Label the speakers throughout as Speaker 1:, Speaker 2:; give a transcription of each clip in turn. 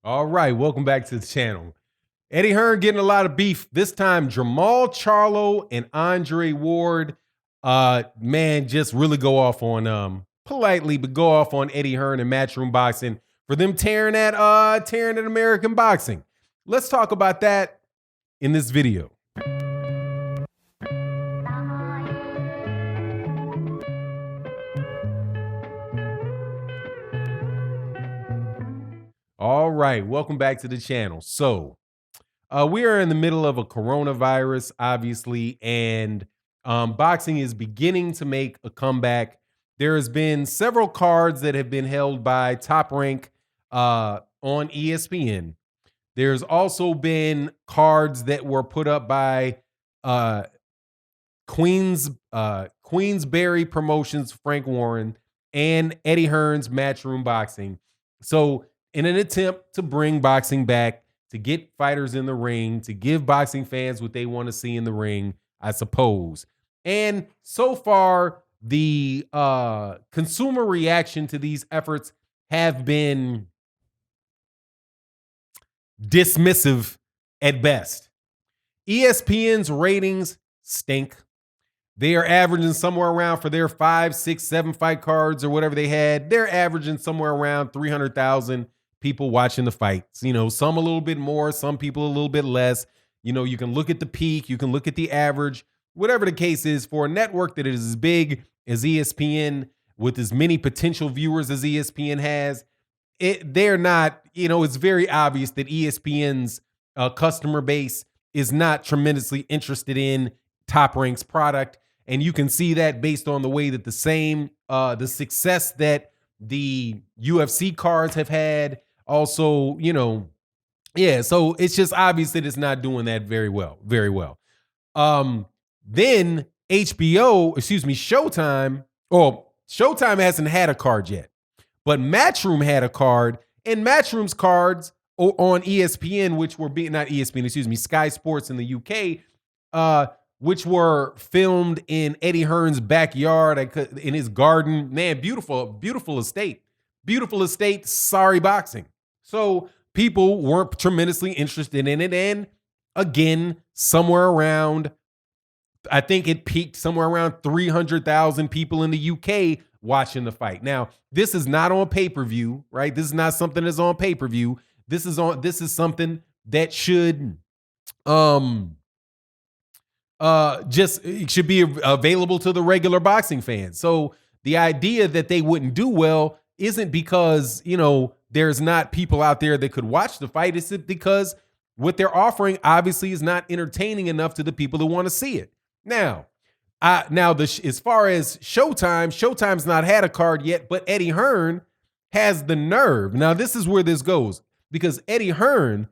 Speaker 1: All right, welcome back to the channel. Eddie Hearn getting a lot of beef. This time, Jermall, Charlo, and Andre Ward, man, just really go off on politely, but go off on Eddie Hearn and Matchroom Boxing for them tearing at American boxing. Let's talk about that in this video. All right, welcome back to the channel. So, we are in the middle of a coronavirus, obviously, and boxing is beginning to make a comeback. There has been several cards that have been held by Top Rank on ESPN. There's also been cards that were put up by Queensberry Promotions, Frank Warren, and Eddie Hearn's Matchroom Boxing. So, in an attempt to bring boxing back, to get fighters in the ring, to give boxing fans what they want to see in the ring, I suppose. And so far, the consumer reaction to these efforts have been dismissive at best. ESPN's ratings stink. They are averaging somewhere around, for their 5, 6, 7 fight cards or whatever they had, they're averaging somewhere around 300,000 people watching the fights. You know, some a little bit more, some people a little bit less. You know, you can look at the peak, you can look at the average, whatever the case is. For a network that is as big as ESPN, with as many potential viewers as ESPN has, they're not, you know, it's very obvious that ESPN's customer base is not tremendously interested in Top Rank's product. And you can see that based on the way that the success that the UFC cards have had. Also, you know, yeah, so it's just obvious that it's not doing that very well. Then Showtime, Showtime hasn't had a card yet, but Matchroom had a card, and Matchroom's cards on ESPN, which were not ESPN, Sky Sports in the UK, which were filmed in Eddie Hearn's backyard, in his garden. Man, beautiful estate. Beautiful estate, sorry boxing. So people weren't tremendously interested in it. And again, somewhere around, I think it peaked somewhere around 300,000 people in the UK watching the fight. Now, this is not on pay-per-view, right? This is not something that's on pay-per-view. This is something that should it should be available to the regular boxing fans. So the idea that they wouldn't do well isn't because, you know, there's not people out there that could watch the fight. It's because what they're offering obviously is not entertaining enough to the people that want to see it. Now, as far as Showtime's not had a card yet, but Eddie Hearn has the nerve. Now, this is where this goes, because Eddie Hearn,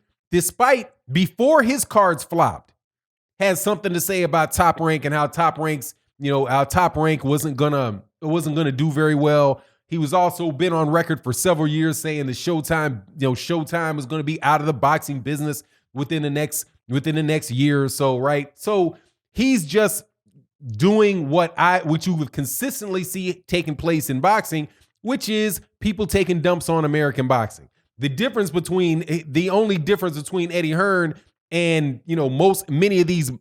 Speaker 1: before his cards flopped, has something to say about Top Rank and how Top Rank wasn't gonna do very well. He was also been on record for several years saying that Showtime is going to be out of the boxing business within the next year or so, right? So he's just doing what you would consistently see taking place in boxing, which is people taking dumps on American boxing. The only difference between Eddie Hearn and, you know, many of these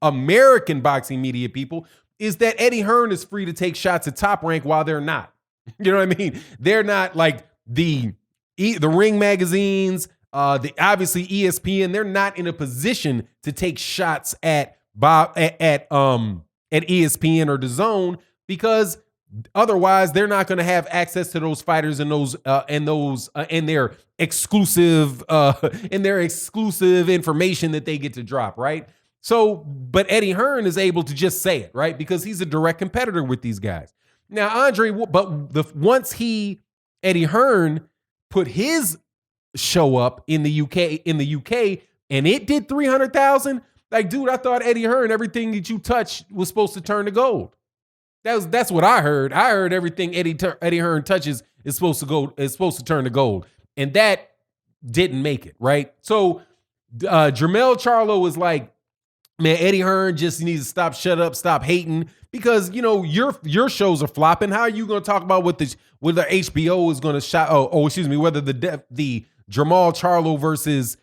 Speaker 1: American boxing media people is that Eddie Hearn is free to take shots at Top Rank while they're not. You know what I mean? They're not like the Ring magazines, obviously ESPN. They're not in a position to take shots at ESPN or DAZN, because otherwise they're not going to have access to those fighters and their exclusive information that they get to drop, right? So, but Eddie Hearn is able to just say it, right? Because he's a direct competitor with these guys. Now, once Eddie Hearn put his show up in the UK, and it did 300,000, like, dude, I thought Eddie Hearn, everything that you touched was supposed to turn to gold. That's what I heard. I heard everything Eddie Hearn touches is supposed to turn to gold, and that didn't make it, right? So, Jermall Charlo was like, man, Eddie Hearn just needs to stop hating, because, you know, your shows are flopping. How are you going to talk about what whether HBO is going to shot. Excuse me, whether the Jermall Charlo versus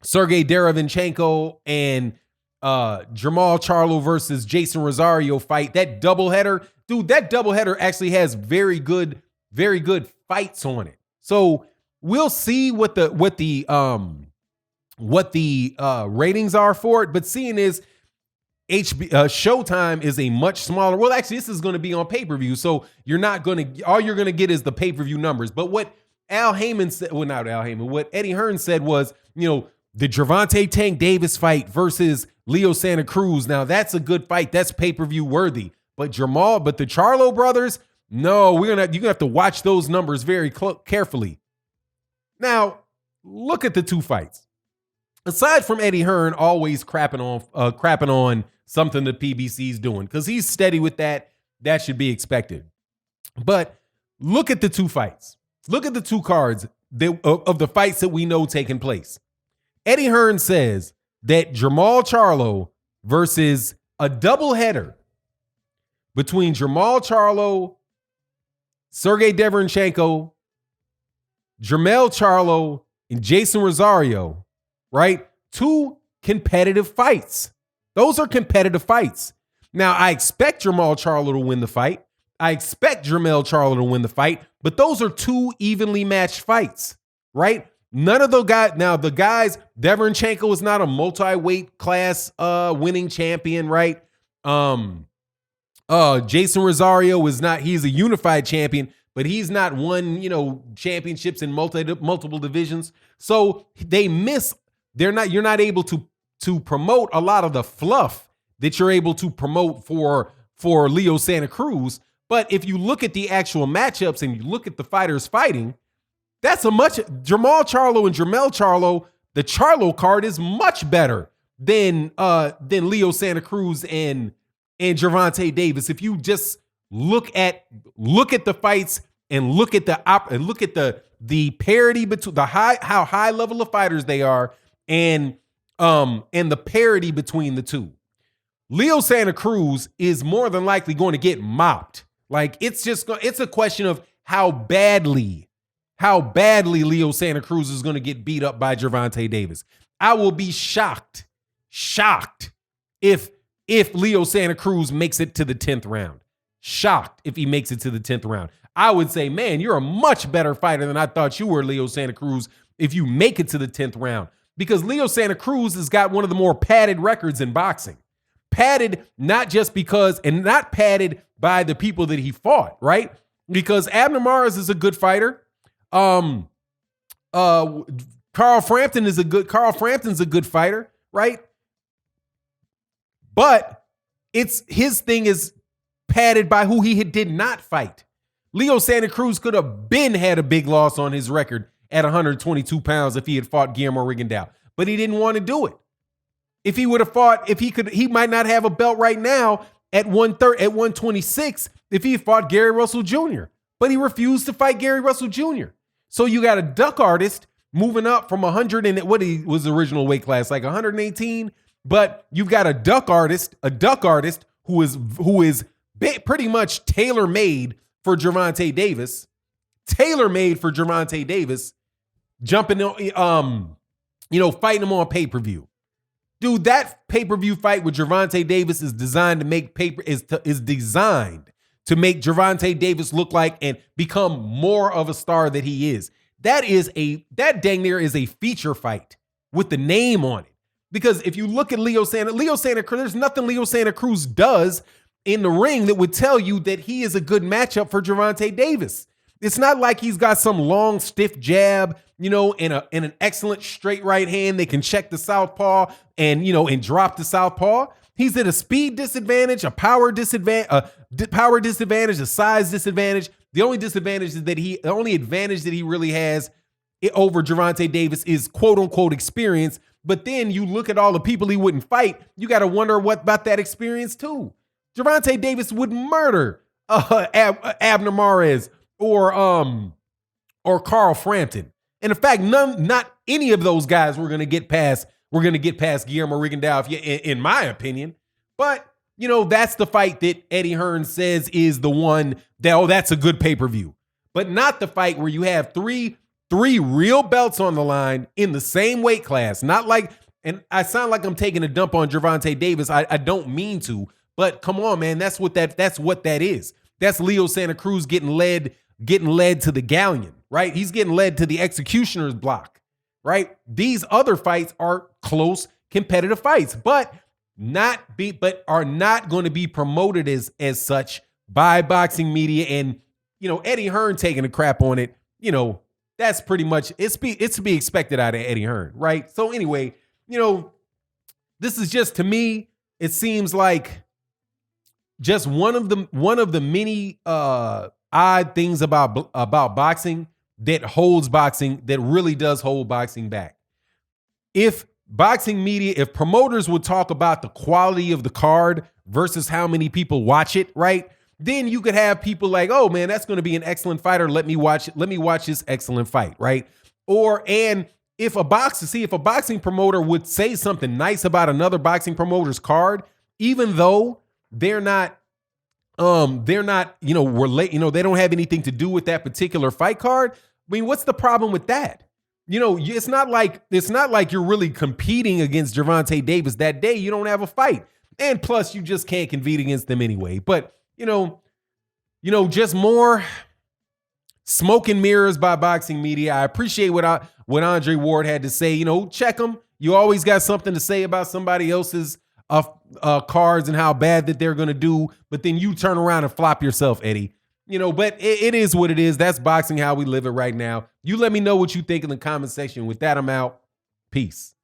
Speaker 1: Sergey Derevinchenko and Jermall Charlo versus Jason Rosario fight, that doubleheader, dude, that doubleheader actually has very good fights on it. So we'll see what the ratings are for it. But seeing is Showtime is a much smaller. Well, actually, this is going to be on pay-per-view, so all you're going to get is the pay-per-view numbers. But what Al Heyman said, well, not Al Heyman, what Eddie Hearn said was, the Gervonta Tank Davis fight versus Leo Santa Cruz. Now that's a good fight. That's pay-per-view worthy. But the Charlo brothers, no, you're gonna have to watch those numbers very carefully. Now, look at the two fights. Aside from Eddie Hearn always crapping on something the PBC's doing, because he's steady with that should be expected. But look at the two fights. Look at the two cards of the fights that we know taking place. Eddie Hearn says that Jermall Charlo versus a doubleheader between Jermall Charlo, Sergey Derevinchenko, Jermall Charlo, and Jason Rosario, right? Two competitive fights. Those are competitive fights. Now, I expect Jermall Charlo to win the fight. I expect Jermall Charlo to win the fight, but those are two evenly matched fights, right? None of the guys. Now, the guys, Derevinchenko is not a multi-weight class winning champion, right? Jason Rosario is not. He's a unified champion, but he's not won, championships in multiple divisions. So they miss. You're not able to promote a lot of the fluff that you're able to promote for Leo Santa Cruz. But if you look at the actual matchups and you look at the fighters fighting, Jermall Charlo and Jermall Charlo, the Charlo card is much better than Leo Santa Cruz and Gervonta Davis. If you just look at the fights and look at the parity between how high level of fighters they are and the parity between the two. Leo Santa Cruz is more than likely going to get mopped. Like it's a question of how badly Leo Santa Cruz is going to get beat up by Gervonta Davis. I will be shocked if Leo Santa Cruz makes it to the 10th round. Shocked if he makes it to the 10th round. I would say, man, you're a much better fighter than I thought you were, Leo Santa Cruz, if you make it to the 10th round. Because Leo Santa Cruz has got one of the more padded records in boxing. Padded not padded by the people that he fought, right? Because Abner Mares is a good fighter. Carl Frampton's a good fighter, right? But his thing is padded by who he did not fight. Leo Santa Cruz could have had a big loss on his record at 122 pounds if he had fought Guillermo Rigondeaux, but he didn't want to do it. If he would have fought, he might not have a belt right now at 126 if he fought Gary Russell Jr., but he refused to fight Gary Russell Jr. So you got a duck artist moving up from 100 and what he was the original weight class, like 118. But you've got a duck artist who is pretty much tailor-made for Gervonta Davis, jumping on, fighting him on pay-per-view. Dude, that pay-per-view fight with Gervonta Davis is designed to make Gervonta Davis look like and become more of a star that he is. That dang near is a feature fight with the name on it. Because if you look at Leo Santa Cruz, there's nothing Leo Santa Cruz does in the ring that would tell you that he is a good matchup for Gervonta Davis. It's not like he's got some long, stiff jab, and an excellent straight right hand that can check the southpaw and drop the southpaw. He's at a speed disadvantage, a power disadvantage, a size disadvantage. The only advantage that he really has over Gervonta Davis is quote unquote experience. But then you look at all the people he wouldn't fight, you got to wonder what about that experience too. Gervonta Davis would murder Abner Mares or Carl Frampton. And in fact, not any of those guys were going to get past Guillermo Rigondeaux, in my opinion. But that's the fight that Eddie Hearn says is the one that, oh, that's a good pay-per-view. But not the fight where you have three real belts on the line in the same weight class. Not like, and I sound like I'm taking a dump on Gervonta Davis. I don't mean to, but come on, man. That's what that is. That's Leo Santa Cruz getting led to the galleon, right? He's getting led to the executioner's block, right? These other fights are close, competitive fights, but are not going to be promoted as such by boxing media. And Eddie Hearn taking a crap on it, that's pretty much it's to be expected out of Eddie Hearn, right? So anyway, this is just, to me, it seems like just one of the many odd things about boxing that really does hold boxing back. If boxing media, if promoters would talk about the quality of the card versus how many people watch it, right? Then you could have people like, oh man, that's going to be an excellent fighter. Let me watch this excellent fight, right? And if a boxing promoter would say something nice about another boxing promoter's card, even though they're not relate, they don't have anything to do with that particular fight card. I mean, what's the problem with that? It's not like you're really competing against Gervonta Davis that day. You don't have a fight. And plus you just can't compete against them anyway. But just more smoke and mirrors by boxing media. I appreciate what Andre Ward had to say. Check them. You always got something to say about somebody else's cards and how bad that they're going to do. But then you turn around and flop yourself, Eddie. But it is what it is. That's boxing, how we live it right now. You let me know what you think in the comment section. With that, I'm out. Peace.